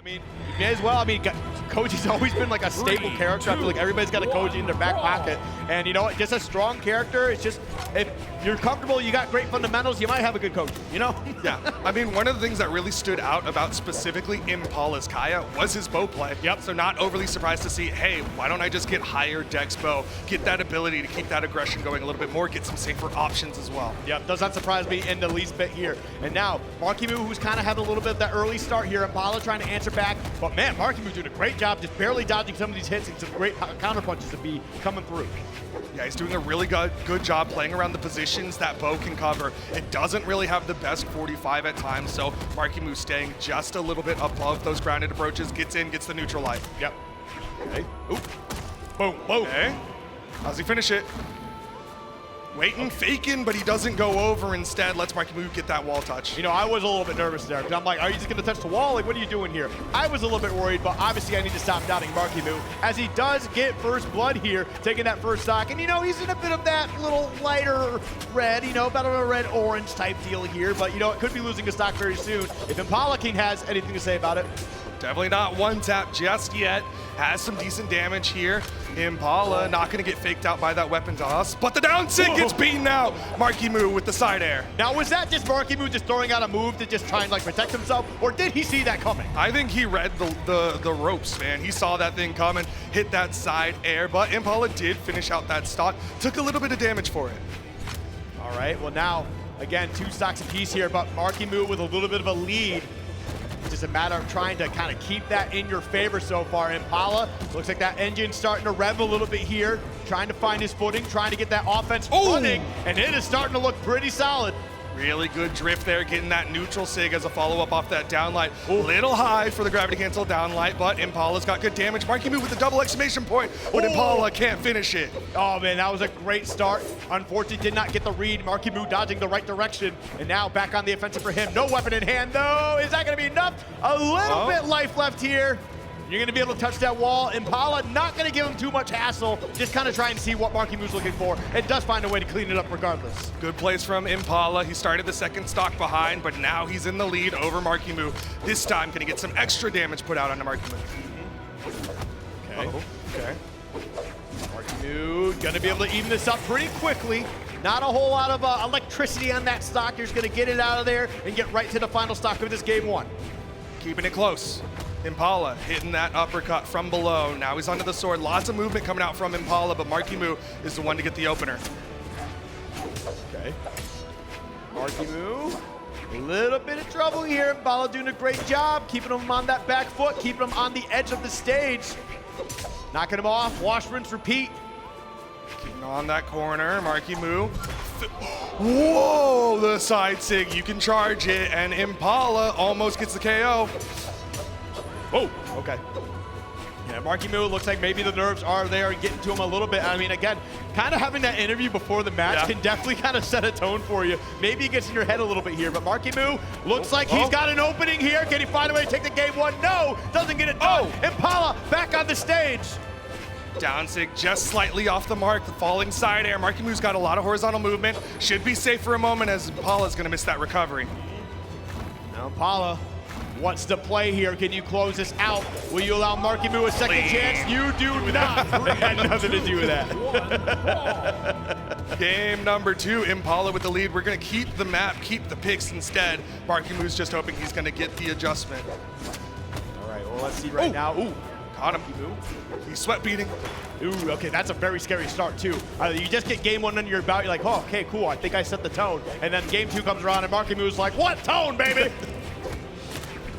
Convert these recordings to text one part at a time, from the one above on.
I mean, you may as well. I mean, Koji's always been like a staple character. I feel like everybody's got a Koji in their back pocket. And you know what? Just a strong character. It's just, if you're comfortable, you got great fundamentals, you might have a good Koji, you know? Yeah. I mean, one of the things that really stood out about specifically Impala's Kaya was his bow play. Yep. So not overly surprised to see, hey, why don't I just get higher dex bow, get that ability to keep that aggression going a little bit more, get some safer options as well. Yep, does not surprise me in the least bit here. And now, Marckiemoo, who's kind of having a little bit of that early start here. Impala trying to answer back. But man, Marckiemoo doing a great job just barely dodging some of these hits and some great counter punches to be coming through. Yeah, he's doing a really good job playing around the positions that bow can cover. It doesn't really have the best 45 at times, so Marckiemoo staying just a little bit above those grounded approaches, gets in, gets the neutral light. Yep. Okay. Oop. Boom, boom. Okay. How's he finish it? Waiting, faking, but he doesn't go over. Instead, lets Marckiemoo get that wall touch. You know, I was a little bit nervous there because I'm like, are you just going to touch the wall? Like, what are you doing here? I was a little bit worried, but obviously I need to stop doubting Marckiemoo as he does get first blood here, taking that first stock. And, you know, he's in a bit of that little lighter red, you know, about a red-orange type deal here. But, you know, it could be losing a stock very soon if Impala King has anything to say about it. Definitely not one tap just yet. Has some decent damage here. Impala not going to get faked out by that weapon toss, but the down sig gets beaten out. Marckiemoo with the side air. Now, was that just Marckiemoo just throwing out a move to just try and like protect himself, or did he see that coming? I think he read the ropes, man. He saw that thing coming, hit that side air, but Impala did finish out that stock. Took a little bit of damage for it. All right, well now, again, 2 stocks apiece here, but Marckiemoo with a little bit of a lead. It's just a matter of trying to kind of keep that in your favor so far. Impala, looks like that engine's starting to rev a little bit here, trying to find his footing, trying to get that offense running, and it is starting to look pretty solid. Really good drift there, getting that neutral sig as a follow-up off that downlight. Little high for the gravity cancel downlight, but Impala's got good damage. Marckiemoo with the double exclamation point, but Impala can't finish it. Oh man, that was a great start. Unfortunately, did not get the read. Marckiemoo dodging the right direction, and now back on the offensive for him. No weapon in hand though. Is that gonna be enough? A little bit life left here. You're gonna be able to touch that wall. Impala not gonna give him too much hassle, just kind of trying to see what Marckiemoo's looking for, and does find a way to clean it up regardless. Good plays from Impala. He started the second stock behind, but now he's in the lead over Marckiemoo. This time gonna get some extra damage put out onto Marckiemoo. Okay. Okay. Marckiemoo gonna be able to even this up pretty quickly. Not a whole lot of electricity on that stock. You're just gonna get it out of there and get right to the final stock of this game 1. Keeping it close. Impala hitting that uppercut from below. Now he's onto the sword. Lots of movement coming out from Impala, but Marckiemoo is the one to get the opener. Okay. Marckiemoo, a little bit of trouble here. Impala doing a great job, keeping him on that back foot, keeping him on the edge of the stage. Knocking him off, wash, rinse, repeat. Keeping on that corner, Marckiemoo. Whoa, the side sig, you can charge it, and Impala almost gets the KO. Oh, okay. Yeah, Marckiemoo looks like maybe the nerves are there and getting to him a little bit. I mean, again, kind of having that interview before the match can definitely kind of set a tone for you. Maybe it gets in your head a little bit here, but Marckiemoo looks like he's got an opening here. Can he find a way to take the game 1? No, doesn't get it done. Impala back on the stage. Down sig just slightly off the mark, the falling side air. Marckiemoo's got a lot of horizontal movement. Should be safe for a moment as Impala's gonna miss that recovery. Now Impala wants to play here. Can you close this out? Will you allow Marckiemoo a second chance? You do not. It had nothing to do with that. Game number 2, Impala with the lead. We're gonna keep the map, keep the picks instead. Marckiemoo's just hoping he's gonna get the adjustment. All right, well, let's see right now. Ooh, caught him. He's sweat beating. Ooh, okay, that's a very scary start too. You just get game 1 under your belt, you're like, oh, okay, cool, I think I set the tone. And then game 2 comes around and Marckiemoo's like, what tone, baby?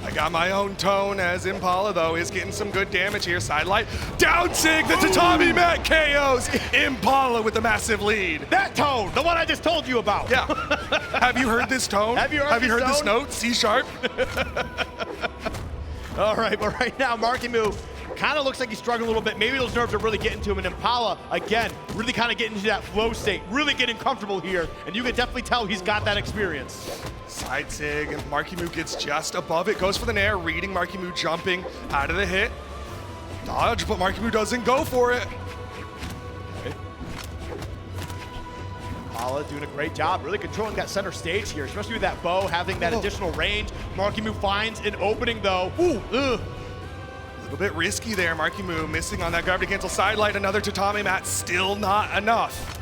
I got my own tone as Impala, though, is getting some good damage here. Sidelight, down sig, the tatami mat KOs. Impala with the massive lead. That tone, the one I just told you about. Yeah. Have you heard this tone? Have you heard this note? C sharp? All right, but right now, Marckiemoo kind of looks like he's struggling a little bit. Maybe those nerves are really getting to him. And Impala, again, really kind of getting into that flow state, really getting comfortable here. And you can definitely tell he's got that experience. Side sig, and Marckiemoo gets just above it. Goes for the nair, reading Marckiemoo jumping out of the hit. Dodge, but Marckiemoo doesn't go for it. Okay. Impala doing a great job, really controlling that center stage here, especially with that bow, having that additional range. Marckiemoo finds an opening though. Ooh, ugh. A little bit risky there. Marckiemoo missing on that gravity cancel sidelight. Another tatami mat, still not enough.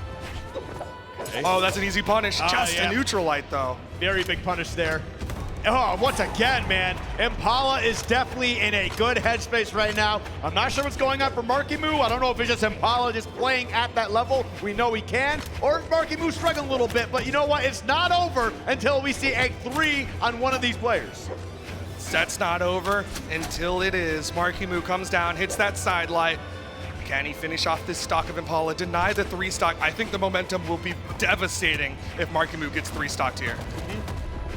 Okay. Oh, that's an easy punish. Just a neutral light though. Very big punish there. Oh, once again, man, Impala is definitely in a good headspace right now. I'm not sure what's going on for Marckiemoo. I don't know if it's just Impala just playing at that level. We know he can, or Marckiemoo struggling a little bit. But you know what? It's not over until we see a 3 on one of these players. Set's not over until it is. Marckiemoo comes down, hits that side light. Can he finish off this stock of Impala? Deny the 3 stock. I think the momentum will be devastating if Marckiemoo gets 3 stocked here.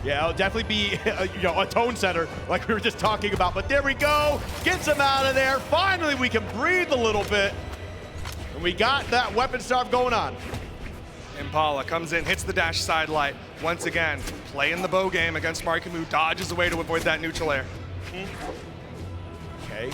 Yeah, it'll definitely be a tone setter like we were just talking about. But there we go. Gets him out of there. Finally, we can breathe a little bit. And we got that weapon starve going on. Impala comes in, hits the dash side light. Once again, playing the bow game against Marckiemoo. Dodges away to avoid that neutral air. Okay.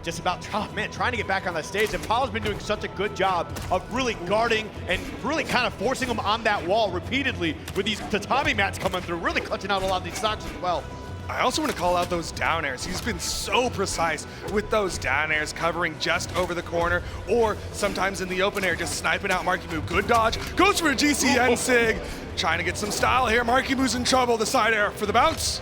Just about, trying to get back on that stage. Impala's been doing such a good job of really guarding and really kind of forcing him on that wall repeatedly with these tatami mats coming through, really clutching out a lot of these stocks as well. I also want to call out those down airs. He's been so precise with those down airs, covering just over the corner, or sometimes in the open air, just sniping out Marckiemoo. Good dodge, goes for a GCN-sig. Trying to get some style here. Markiemoo's in trouble, the side air for the bounce.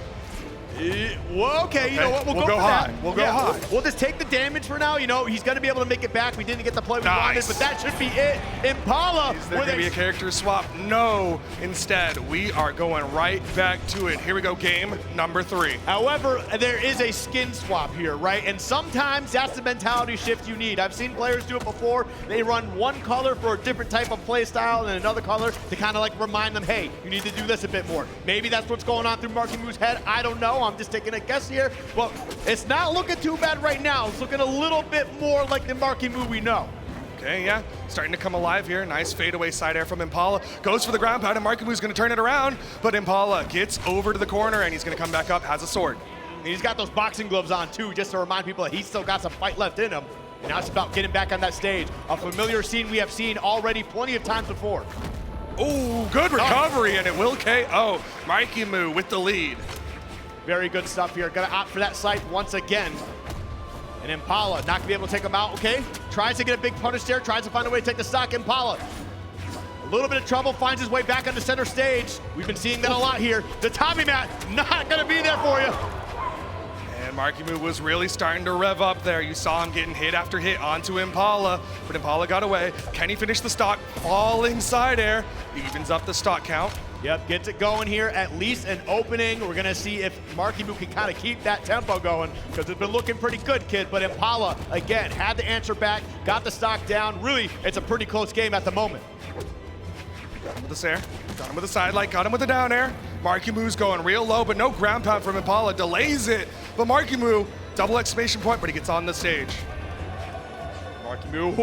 Well, okay, you know what? We'll go high. that. We'll go high. We'll just take the damage for now. You know, he's going to be able to make it back. We didn't get the play we wanted, but that should be it. Impala. Is there going to be a character swap? No. Instead, we are going right back to it. Here we go, game number 3. However, there is a skin swap here, right? And sometimes that's the mentality shift you need. I've seen players do it before. They run one color for a different type of play style and another color to kind of like remind them, hey, you need to do this a bit more. Maybe that's what's going on through Markiemoo's head. I don't know. I'm just taking a guess here. Well, it's not looking too bad right now. It's looking a little bit more like the Marckiemoo we know. Okay, yeah, starting to come alive here. Nice fadeaway side air from Impala. Goes for the ground pound, and Markiemoo's going to turn it around, but Impala gets over to the corner, and he's going to come back up, has a sword. And he's got those boxing gloves on, too, just to remind people that he's still got some fight left in him. And now it's about getting back on that stage. A familiar scene we have seen already plenty of times before. Oh, good recovery, and it will KO. Marckiemoo with the lead. Very good stuff here. Gonna opt for that scythe once again. And Impala not gonna be able to take him out, okay? Tries to get a big punish there, tries to find a way to take the stock. Impala, a little bit of trouble, finds his way back on the center stage. We've been seeing that a lot here. The Tommy Mat, not gonna be there for you. And Marckiemoo was really starting to rev up there. You saw him getting hit after hit onto Impala, but Impala got away. Can he finish the stock? Falling side air, evens up the stock count. Yep, gets it going here, at least an opening. We're gonna see if Marckiemoo can kind of keep that tempo going, because it's been looking pretty good, kid. But Impala, again, had the answer back, got the stock down. Really, it's a pretty close game at the moment. Got him with the snare, got him with the side light, got him with the down air. Markiemoo's going real low, but no ground pound from Impala, delays it. But Marckiemoo, double exclamation point, but he gets on the stage. Marckiemoo,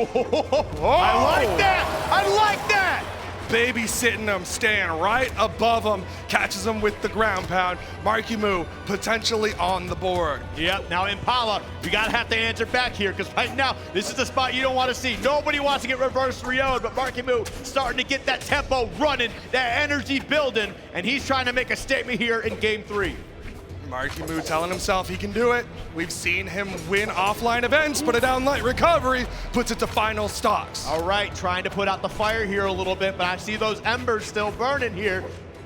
I like that, I like that! Babysitting him, staying right above him, catches him with the ground pound. Marckiemoo potentially on the board. Yep, now Impala, you gotta have to answer back here, because right now, this is the spot you don't want to see. Nobody wants to get reverse 3-0'd, but Marckiemoo starting to get that tempo running, that energy building, and he's trying to make a statement here in game 3. Marckiemoo telling himself he can do it. We've seen him win offline events, but a down light recovery puts it to final stocks. All right, trying to put out the fire here a little bit, but I see those embers still burning here.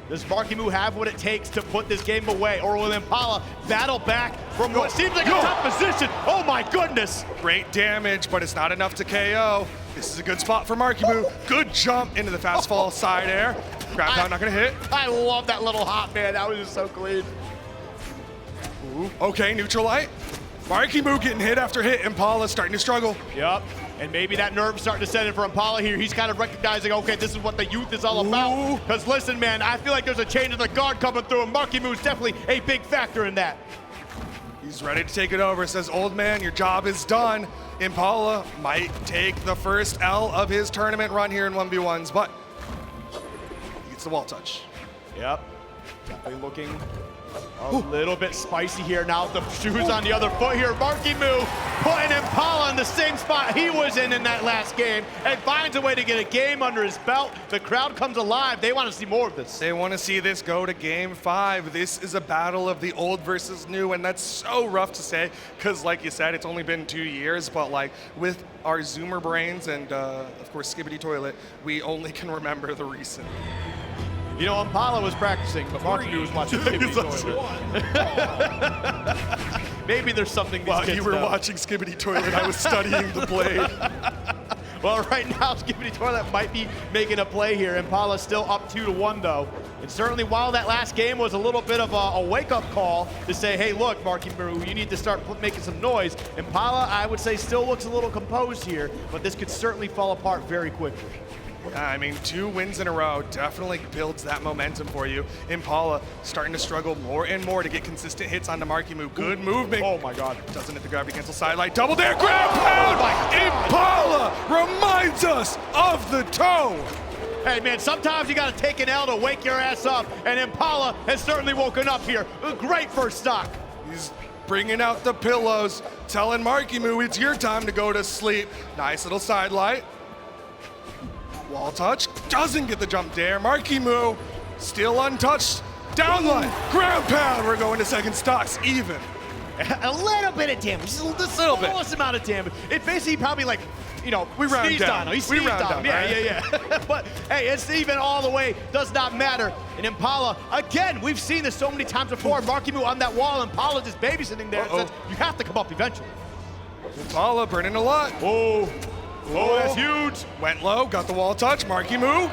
Does Marckiemoo have what it takes to put this game away, or will Impala battle back from what seems like a tough position? Oh my goodness! Great damage, but it's not enough to KO. This is a good spot for Marckiemoo. Good jump into the fast fall side air. Ground pound not gonna hit. I love that little hop, man. That was just so clean. Ooh, okay, neutral light. Marckiemoo getting hit after hit. Impala starting to struggle. Yep, and maybe that nerve's starting to set in for Impala here. He's kind of recognizing, okay, this is what the youth is all about. Because listen, man, I feel like there's a change of the guard coming through, and Markiemoo's definitely a big factor in that. He's ready to take it over. Says, old man, your job is done. Impala might take the first L of his tournament run here in 1v1s, but he gets the wall touch. Yep, definitely looking A little bit spicy here now. The shoes on the other foot here. Marckiemoo putting Impala in the same spot he was in that last game and finds a way to get a game under his belt. The crowd comes alive. They want to see more of this. They want to see this go to game 5. This is a battle of the old versus new, and that's so rough to say because, like you said, it's only been 2 years, but like with our Zoomer brains and, of course, Skibbity Toilet, we only can remember the recent. You know, Impala was practicing, but Marckiemoo was watching Skibbity Toilet. Maybe there's something these While kids you were know. watching Skibbity Toilet, I was studying the blade. Well, right now, Skibbity Toilet might be making a play here. Impala still up 2-1, though. And certainly, while that last game was a little bit of a wake-up call to say, hey, look, Marckiemoo, you need to start making some noise. Impala, I would say, still looks a little composed here, but this could certainly fall apart very quickly. Yeah, I mean, 2 wins in a row definitely builds that momentum for you. Impala starting to struggle more and more to get consistent hits onto Marckiemoo. Good movement. Oh, my God. Doesn't hit the gravity cancel sidelight. Double dare grab pound! Impala reminds us of the toe. Hey, man, sometimes you got to take an L to wake your ass up, and Impala has certainly woken up here. A great first stock. He's bringing out the pillows, telling Marckiemoo it's your time to go to sleep. Nice little sidelight. Wall touch, doesn't get the jump dare. Marckiemoo still untouched. Downline, ground pound. We're going to second stocks, even. A little bit of damage, just the smallest amount of damage. It basically probably like, you know, We round sneezed down. on him. He We sneezed round on him. down, Yeah, right? yeah. But hey, it's even all the way. Does not matter. And Impala, again, we've seen this so many times before. Marckiemoo on that wall, Impala just babysitting there. Uh-oh. Says, you have to come up eventually. Impala burning a lot. Oh, that's huge. Went low, got the wall touch. Marckiemoo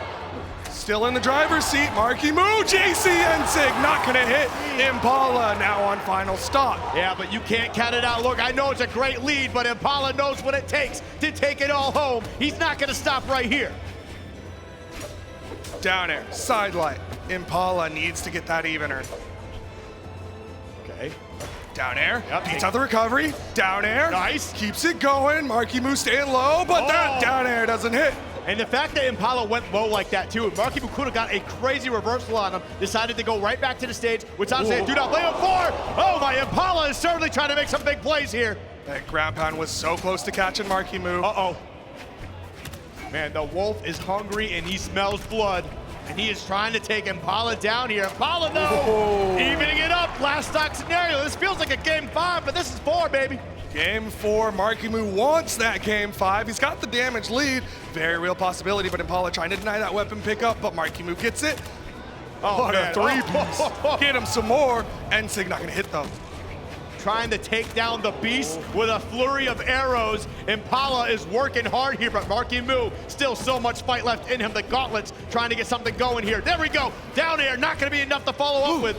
still in the driver's seat. Marckiemoo, gdsandstorm not gonna hit. Impala now on final stop. Yeah, but you can't count it out. Look, I know it's a great lead, but Impala knows what it takes to take it all home. He's not gonna stop right here. Down air, sidelight. Impala needs to get that evener. Okay. Down air, Yep. beats out the recovery. Down air, Nice. keeps it going. Marckiemoo staying low, but that Oh. down air doesn't hit. And the fact that Impala went low like that too, Marckiemoo could have got a crazy reversal on him, decided to go right back to the stage, which I'm saying, do not play him for. Oh my, Impala is certainly trying to make some big plays here. That ground pound was so close to catching Marckiemoo. Uh-oh. Man, the wolf is hungry and he smells blood. And he is trying to take Impala down here. Impala, no! Evening it up, last stock scenario. This feels like a game 5, but this is 4, baby. Game 4, Marckiemoo wants that game 5. He's got the damage lead. Very real possibility, but Impala trying to deny that weapon pickup, but Marckiemoo gets it. Oh, What man. a three-piece. Get him some more. Ensig not gonna hit though. Trying to take down the beast with a flurry of arrows. Impala is working hard here, but Marckiemoo still so much fight left in him. The gauntlets trying to get something going here. There we go. Down air, not gonna be enough to follow up with.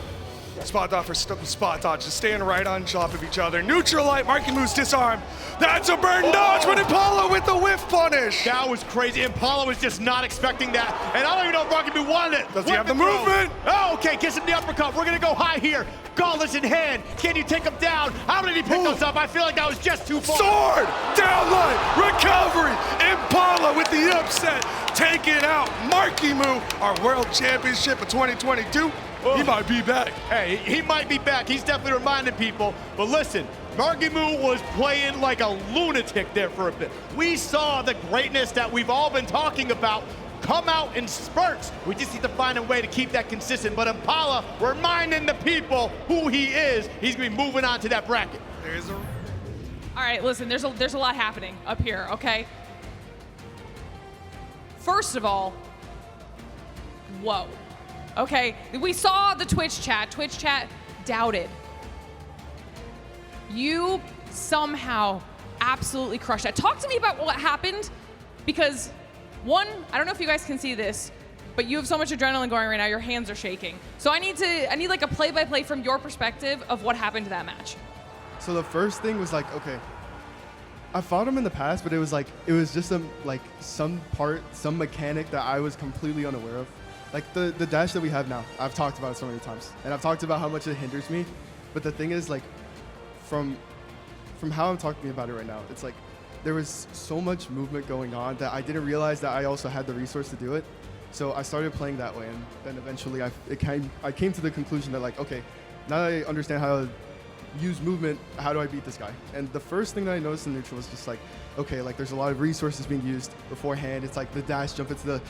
Spot dodge for spot dodge, just staying right on top of each other. Neutral light, Marckiemoo's disarmed. That's a burn dodge, but Impala with the whiff punish. That was crazy. Impala was just not expecting that. And I don't even know if Marckiemoo wanted it. Does he have the Whip and throw. movement? Oh, okay, gets him the uppercut. We're gonna go high here. Gauntlets in hand. Can you take him down? How did he pick those up? I feel like that was just too far. Sword, downline, recovery. Impala with the upset, taking out Marckiemoo, our world championship of 2022. He might be back. Hey, he might be back. He's definitely reminding people. But listen, Marckiemoo was playing like a lunatic there for a bit. We saw the greatness that we've all been talking about come out in spurts. We just need to find a way to keep that consistent. But Impala reminding the people who he is. He's gonna be moving on to that bracket. There's a... All right, listen, there's a lot happening up here, okay? First of all, whoa. Okay, we saw the Twitch chat. Twitch chat doubted. You somehow absolutely crushed that. Talk to me about what happened, because one, I don't know if you guys can see this, but you have so much adrenaline going right now, your hands are shaking. So I need like a play-by-play from your perspective of what happened to that match. So the first thing was like, okay, I fought him in the past, but it was just some mechanic that I was completely unaware of. Like the dash that we have now, I've talked about it so many times, and I've talked about how much it hinders me. But the thing is, like, from how I'm talking about it right now, it's like there was so much movement going on that I didn't realize that I also had the resource to do it. So I started playing that way, and then eventually I came to the conclusion that, like, okay, now that I understand how to use movement, how do I beat this guy? And the first thing that I noticed in neutral was just like, okay, like there's a lot of resources being used beforehand. It's like the dash jump into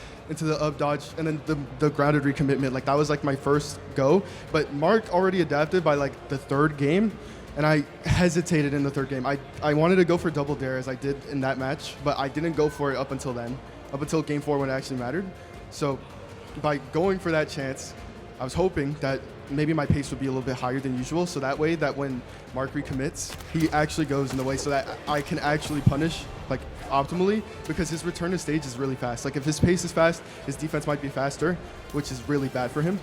the up dodge, and then the grounded recommitment. Like that was like my first go. But Mark already adapted by like the third game, and I hesitated in the third game. I wanted to go for double dare as I did in that match, but I didn't go for it up until then, up until game 4 when it actually mattered. So by going for that chance, I was hoping that maybe my pace would be a little bit higher than usual, so that way that when Mark recommits, he actually goes in the way so that I can actually punish like optimally, because his return to stage is really fast. Like if his pace is fast, his defense might be faster, which is really bad for him.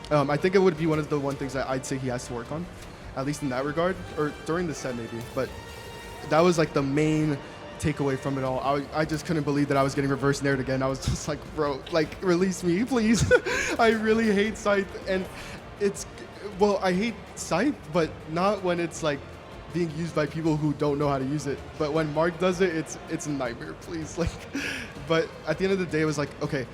I think it would be one of the things that I'd say he has to work on, at least in that regard, or during the set maybe. But that was like the main takeaway from it all. I just couldn't believe that I was getting reverse nared again. I was just like, bro, like release me, please. I really hate Scythe, and I hate Scythe, but not when it's like being used by people who don't know how to use it. But when Mark does it, it's a nightmare, please. Like, but at the end of the day, it was like, okay,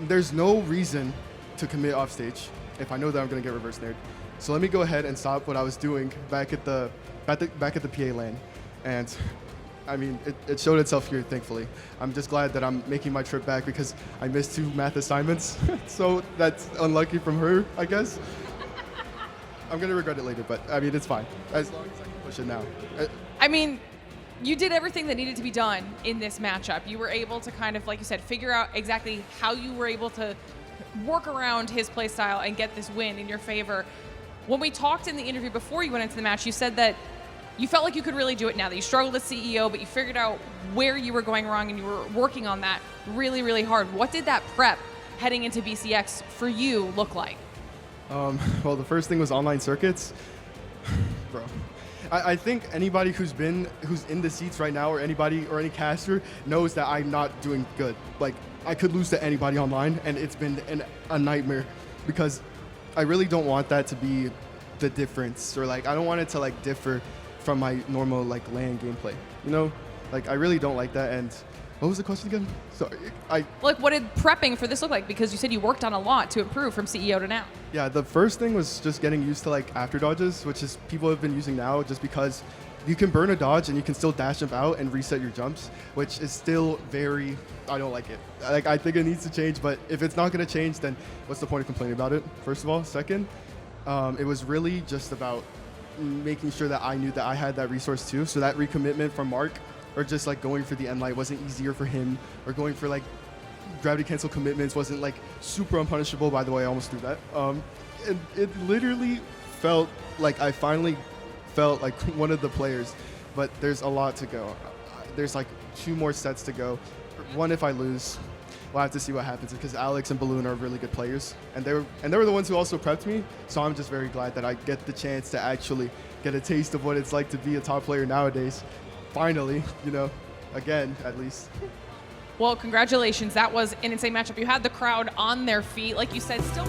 there's no reason to commit off stage if I know that I'm gonna get reverse nared. So let me go ahead and stop what I was doing back at the PA lane, and I mean, it showed itself here, thankfully. I'm just glad that I'm making my trip back because I missed 2 math assignments. So that's unlucky from her, I guess. I'm going to regret it later, but I mean, it's fine. As long as I can push it now. I mean, you did everything that needed to be done in this matchup. You were able to kind of, like you said, figure out exactly how you were able to work around his play style and get this win in your favor. When we talked in the interview before you went into the match, you said that you felt like you could really do it now, that you struggled as CEO, but you figured out where you were going wrong and you were working on that really, really hard. What did that prep heading into BCX for you look like? Well, the first thing was online circuits. Bro, I think anybody who's in the seats right now, or anybody or any caster knows that I'm not doing good. Like, I could lose to anybody online, and it's been a nightmare because I really don't want that to be the difference, or like I don't want it to like differ from my normal like LAN gameplay, you know? Like I really don't like that. And what was the question again? Sorry. Like, what did prepping for this look like? Because you said you worked on a lot to improve from CEO to now. Yeah, the first thing was just getting used to like after dodges, which is people have been using now just because you can burn a dodge and you can still dash jump out and reset your jumps, which is still very, I don't like it. Like I think it needs to change, but if it's not gonna change, then what's the point of complaining about it? First of all. Second, it was really just about making sure that I knew that I had that resource too. So that recommitment from Mark, or just like going for the end light wasn't easier for him, or going for like gravity cancel commitments wasn't like super unpunishable. By the way, I almost threw that. And it literally felt like I finally felt like one of the players, but there's a lot to go. There's like 2 more sets to go. One, if I lose, we'll have to see what happens, because Alex and Balloon are really good players, and they were the ones who also prepped me. So I'm just very glad that I get the chance to actually get a taste of what it's like to be a top player nowadays. Finally, you know, again, at least. Well, congratulations. That was an insane matchup. You had the crowd on their feet. Like you said, still